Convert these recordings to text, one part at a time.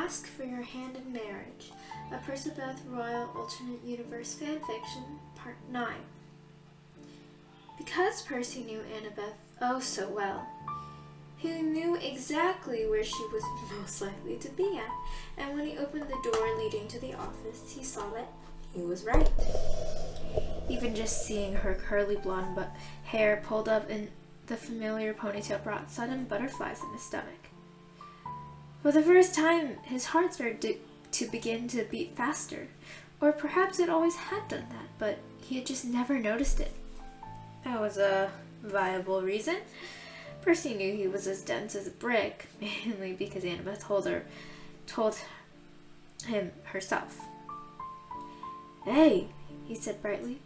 ask for your hand in marriage. A Percabeth Royal Alternate Universe Fanfiction, Part 9. Because Percy knew Annabeth oh so well, he knew exactly where she was most likely to be at, and when he opened the door leading to the office, he saw that he was right. Even just seeing her curly blonde hair pulled up in the familiar ponytail brought sudden butterflies in his stomach. For the first time, his heart started to begin to beat faster, or perhaps it always had done that, but he had just never noticed it. That was a viable reason. Percy knew he was as dense as a brick, mainly because Annabeth told him herself. "Hey," he said brightly.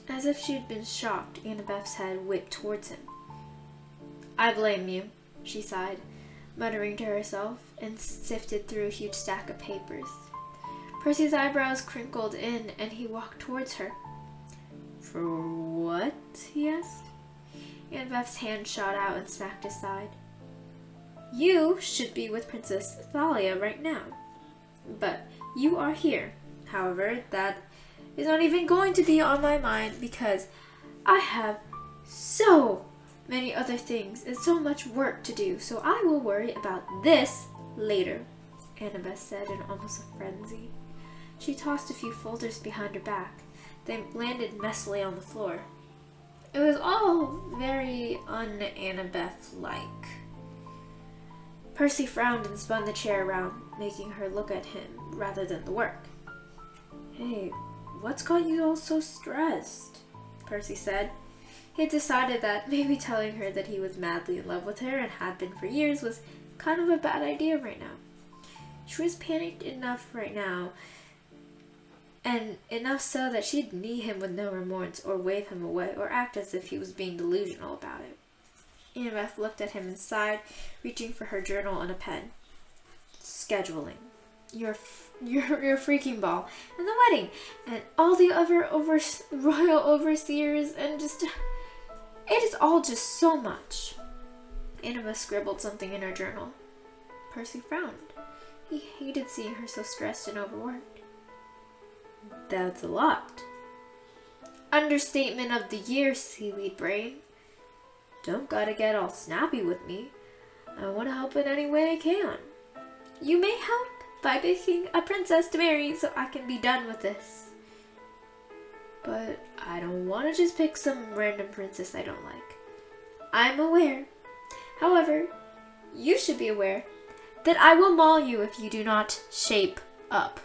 As if she had been shocked, Annabeth's head whipped towards him. "I blame you," she sighed, muttering to herself, and sifted through a huge stack of papers. Percy's eyebrows crinkled in, and he walked towards her. "For what?" he asked. Annabeth's hand shot out and smacked his side. "You should be with Princess Thalia right now. But you are here. However, that is not even going to be on my mind because I have so many other things and so much work to do, so I will worry about this later," Annabeth said in almost a frenzy. She tossed a few folders behind her back. They landed messily on the floor. It was all very un-Annabeth-like. Percy frowned and spun the chair around, making her look at him rather than the work. "Hey, what's got you all so stressed?" Percy said. He had decided that maybe telling her that he was madly in love with her and had been for years was kind of a bad idea right now. She was panicked enough right now, and enough so that she'd knee him with no remorse or wave him away or act as if he was being delusional about it. Annabeth looked at him and sighed, reaching for her journal and a pen. "Scheduling. Your freaking ball, and the wedding, and all the other royal overseers, and just... it is all just so much." Annabeth scribbled something in her journal. Percy frowned. He hated seeing her so stressed and overworked. "That's a lot." "Understatement of the year, seaweed brain. Don't gotta get all snappy with me. I want to help in any way I can. You may help by picking a princess to marry so I can be done with this." "But I don't want to just pick some random princess I don't like." "I'm aware. However, you should be aware that I will maul you if you do not shape up."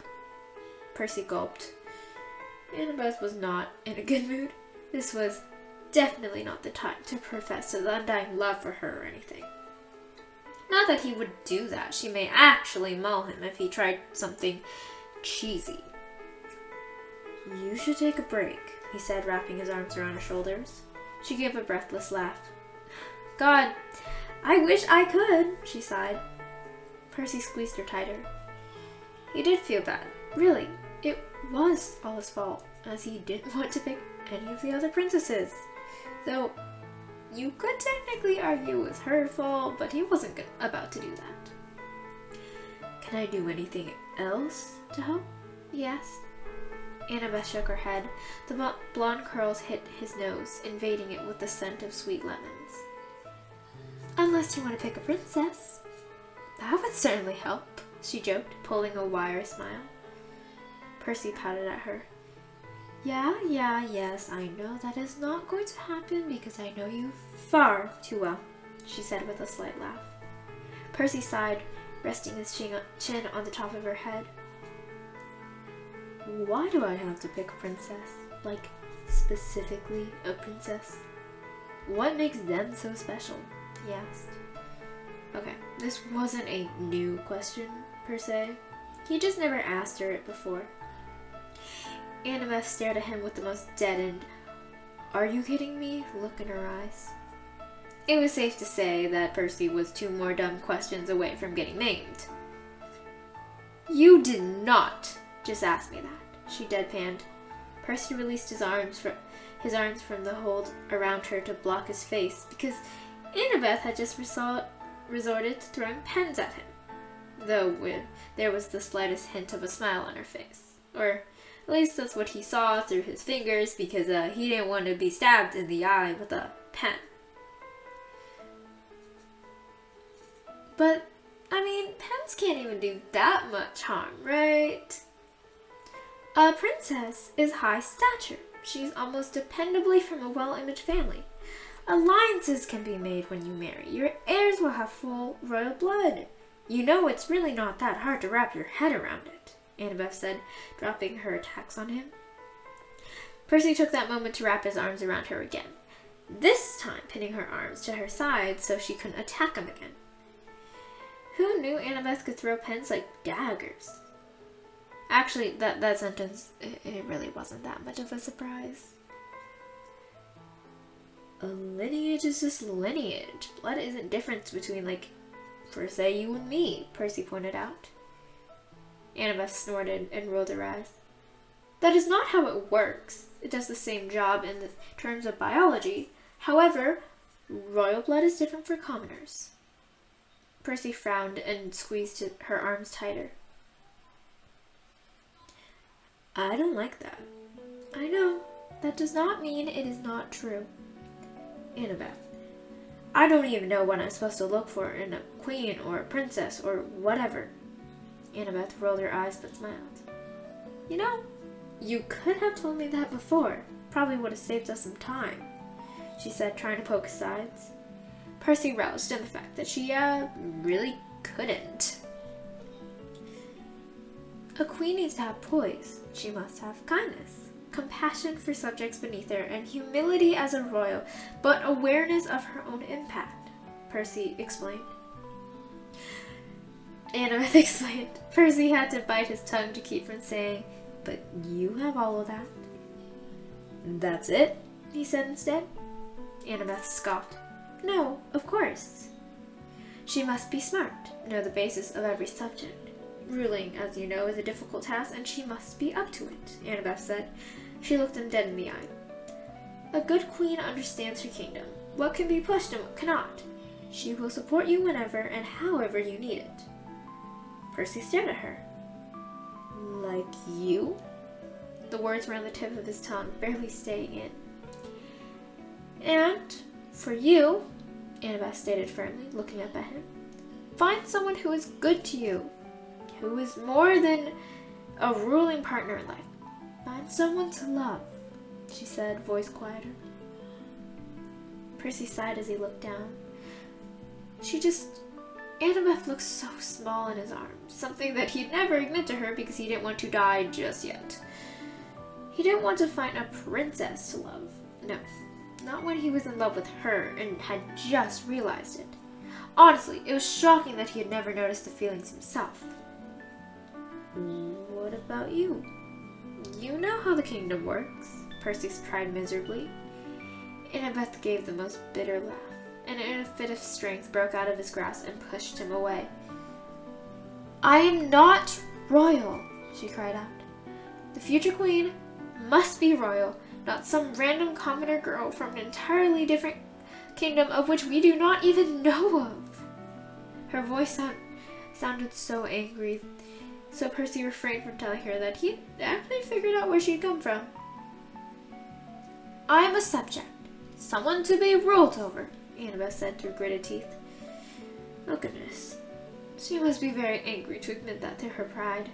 Percy gulped. Annabeth was not in a good mood. This was definitely not the time to profess his undying love for her or anything. Not that he would do that. She may actually maul him if he tried something cheesy. "You should take a break," he said, wrapping his arms around her shoulders. She gave a breathless laugh. "God, I wish I could," she sighed. Percy squeezed her tighter. He did feel bad. Really, it was all his fault, as he didn't want to pick any of the other princesses. Though, you could technically argue it was her fault, but he wasn't about to do that. "Can I do anything else to help?" he asked. Annabeth shook her head. The blonde curls hit his nose, invading it with the scent of sweet lemons. "Unless you want to pick a princess." "That would certainly help," she joked, pulling a wire smile. Percy pouted at her. Yes, I know that is not going to happen because I know you far too well," she said with a slight laugh. Percy sighed, resting his chin on the top of her head. "Why do I have to pick a princess? Like, specifically a princess? What makes them so special?" he asked. Okay, this wasn't a new question, per se. He just never asked her it before. Annabeth stared at him with the most deadened, "Are you kidding me?" look in her eyes. It was safe to say that Percy was two more dumb questions away from getting named. "You did not just ask me that," she deadpanned. Percy released his arms from the hold around her to block his face because Annabeth had just resorted to throwing pens at him. there was the slightest hint of a smile on her face. Or at least that's what he saw through his fingers, because he didn't want to be stabbed in the eye with a pen. But, I mean, pens can't even do that much harm, right? A princess is high stature. She's almost dependably from a well-imaged family. Alliances can be made when you marry. Your heirs will have full royal blood. You know it's really not that hard to wrap your head around it, Annabeth said, dropping her attacks on him. Percy took that moment to wrap his arms around her again, this time pinning her arms to her sides so she couldn't attack him again. Who knew Annabeth could throw pens like daggers? Actually, that sentence, it really wasn't that much of a surprise. A lineage is just lineage. Blood isn't different between, like, for say you and me, Percy pointed out. Annabeth snorted and rolled her eyes. That is not how it works. It does the same job in the terms of biology. However, royal blood is different for commoners. Percy frowned and squeezed her arms tighter. I don't like that. I know. That does not mean it is not true. Annabeth, I don't even know what I'm supposed to look for in a queen or a princess or whatever. Annabeth rolled her eyes but smiled. You know, you could have told me that before. Probably would have saved us some time, she said, trying to poke sides. Percy relished in the fact that she, really couldn't. A queen needs to have poise. She must have kindness, compassion for subjects beneath her, and humility as a royal, but awareness of her own impact, Percy explained. Annabeth explained. Percy had to bite his tongue to keep from saying, but you have all of that. That's it, he said instead. Annabeth scoffed. No, of course. She must be smart, know the basis of every subject. Ruling, as you know, is a difficult task, and she must be up to it, Annabeth said. She looked him dead in the eye. A good queen understands her kingdom, what can be pushed and what cannot. She will support you whenever and however you need it. Percy stared at her. Like you? The words were on the tip of his tongue, barely staying in. And, for you, Annabeth stated firmly, looking up at him, find someone who is good to you, who is more than a ruling partner in life. Find someone to love, she said, voice quieter. Percy sighed as he looked down. Annabeth looked so small in his arms, something that he'd never admit to her because he didn't want to die just yet. He didn't want to find a princess to love. No, not when he was in love with her and had just realized it. Honestly, it was shocking that he had never noticed the feelings himself. What about you? You know how the kingdom works, Percy tried miserably. Annabeth gave the most bitter laugh, and in a fit of strength broke out of his grasp and pushed him away. I am not royal, she cried out. The future queen must be royal, not some random commoner girl from an entirely different kingdom of which we do not even know of. Her voice sounded so angry, so Percy refrained from telling her that he'd actually figured out where she'd come from. I am a subject, someone to be ruled over, Annabeth said through gritted teeth. Oh goodness. She must be very angry to admit that to her pride.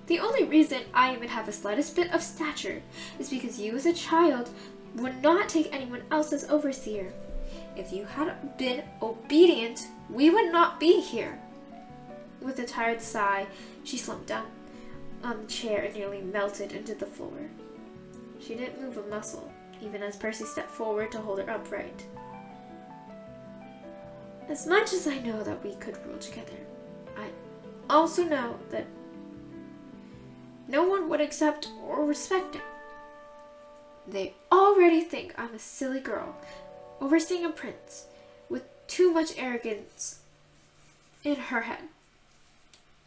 The only reason I even have the slightest bit of stature is because you as a child would not take anyone else as overseer. If you had been obedient, we would not be here. With a tired sigh, she slumped down on the chair and nearly melted into the floor. She didn't move a muscle, even as Percy stepped forward to hold her upright. As much as I know that we could rule together, I also know that no one would accept or respect it. They already think I'm a silly girl, overseeing a prince, with too much arrogance in her head.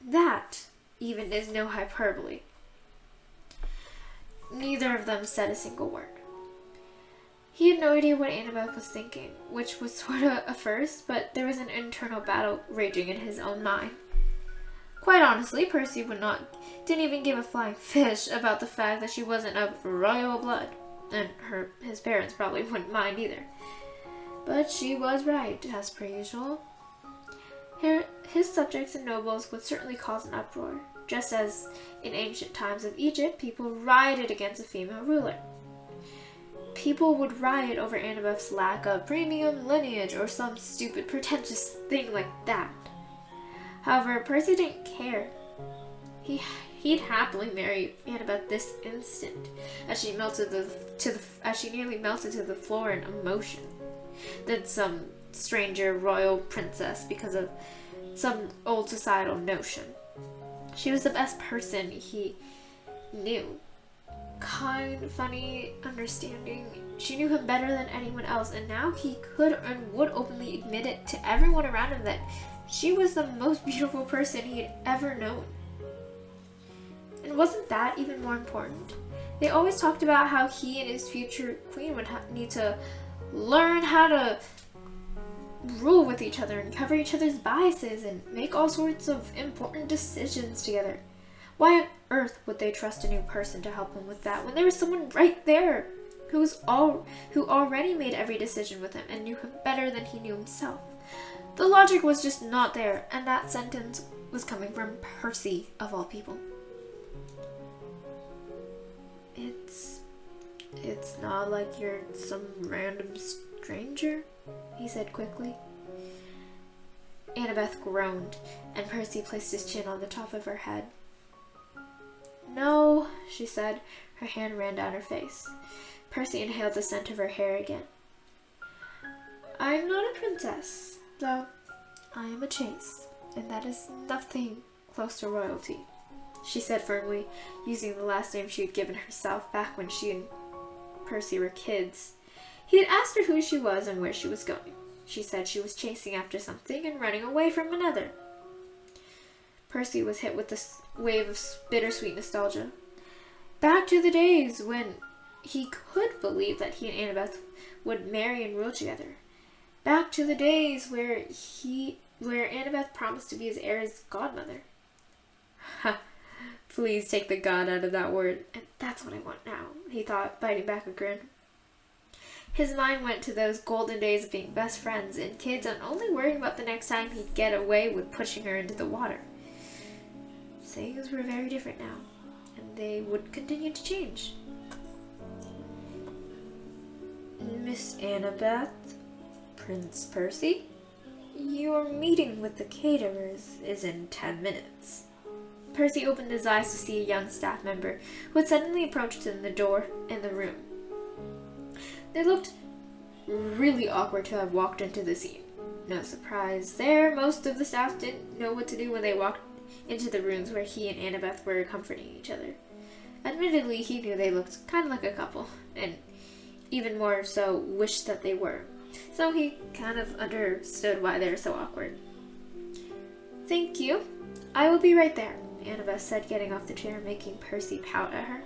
That, even, is no hyperbole. Neither of them said a single word. He had no idea what Annabeth was thinking, which was sort of a first, but there was an internal battle raging in his own mind. Quite honestly, Percy didn't even give a flying fish about the fact that she wasn't of royal blood, and his parents probably wouldn't mind either. But she was right, as per usual. His subjects and nobles would certainly cause an uproar, just as in ancient times of Egypt, people rioted against a female ruler. People would riot over Annabeth's lack of premium lineage or some stupid pretentious thing like that. However, Percy didn't care. He'd happily marry Annabeth this instant, as she nearly melted to the floor in emotion, than some stranger royal princess because of some old societal notion. She was the best person he knew. Kind, funny, understanding. She knew him better than anyone else, and now he could and would openly admit it to everyone around him that she was the most beautiful person he had ever known. And wasn't that even more important? They always talked about how he and his future queen would need to learn how to rule with each other and cover each other's biases and make all sorts of important decisions together. Why on earth would they trust a new person to help him with that when there was someone right there who already made every decision with him and knew him better than he knew himself? The logic was just not there, and that sentence was coming from Percy, of all people. It's not like you're some random stranger, he said quickly. Annabeth groaned, and Percy placed his chin on the top of her head. No, she said. Her hand ran down her face. Percy inhaled the scent of her hair again. I'm not a princess, though I am a chase, and that is nothing close to royalty, she said firmly, using the last name she had given herself back when she and Percy were kids. He had asked her who she was and where she was going. She said she was chasing after something and running away from another. Percy was hit with this wave of bittersweet nostalgia. Back to the days when he could believe that he and Annabeth would marry and rule together. Back to the days where Annabeth promised to be his heir's godmother. Ha! Please take the god out of that word, and that's what I want now, he thought, biting back a grin. His mind went to those golden days of being best friends and kids and only worrying about the next time he'd get away with pushing her into the water. Things were very different now, and they would continue to change. Miss Annabeth, Prince Percy, your meeting with the caterers is in 10 minutes. Percy opened his eyes to see a young staff member who had suddenly approached him in the door in the room. They looked really awkward to have walked into the scene. No surprise there, most of the staff didn't know what to do when they walked into the rooms where he and Annabeth were comforting each other. Admittedly, he knew they looked kind of like a couple, and even more so wished that they were. So he kind of understood why they were so awkward. Thank you. I will be right there, Annabeth said, getting off the chair, making Percy pout at her.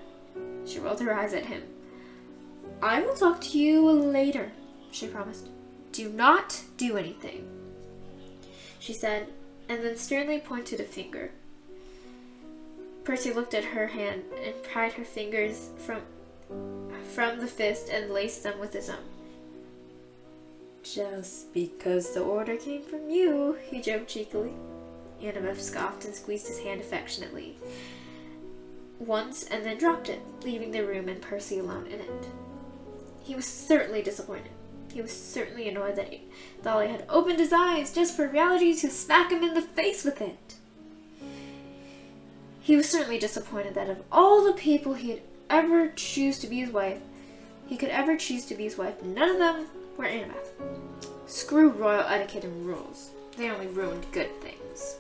She rolled her eyes at him. I will talk to you later, she promised. Do not do anything, she said, and then sternly pointed a finger. Percy looked at her hand and pried her fingers from the fist and laced them with his own. Just because the order came from you, he joked cheekily. Annabeth scoffed and squeezed his hand affectionately once and then dropped it, leaving the room and Percy alone in it. He was certainly disappointed. He was certainly annoyed that Dolly had opened his eyes just for reality to smack him in the face with it. He was certainly disappointed that of all the people he could ever choose to be his wife, none of them were Annabeth. Screw royal etiquette and rules. They only ruined good things.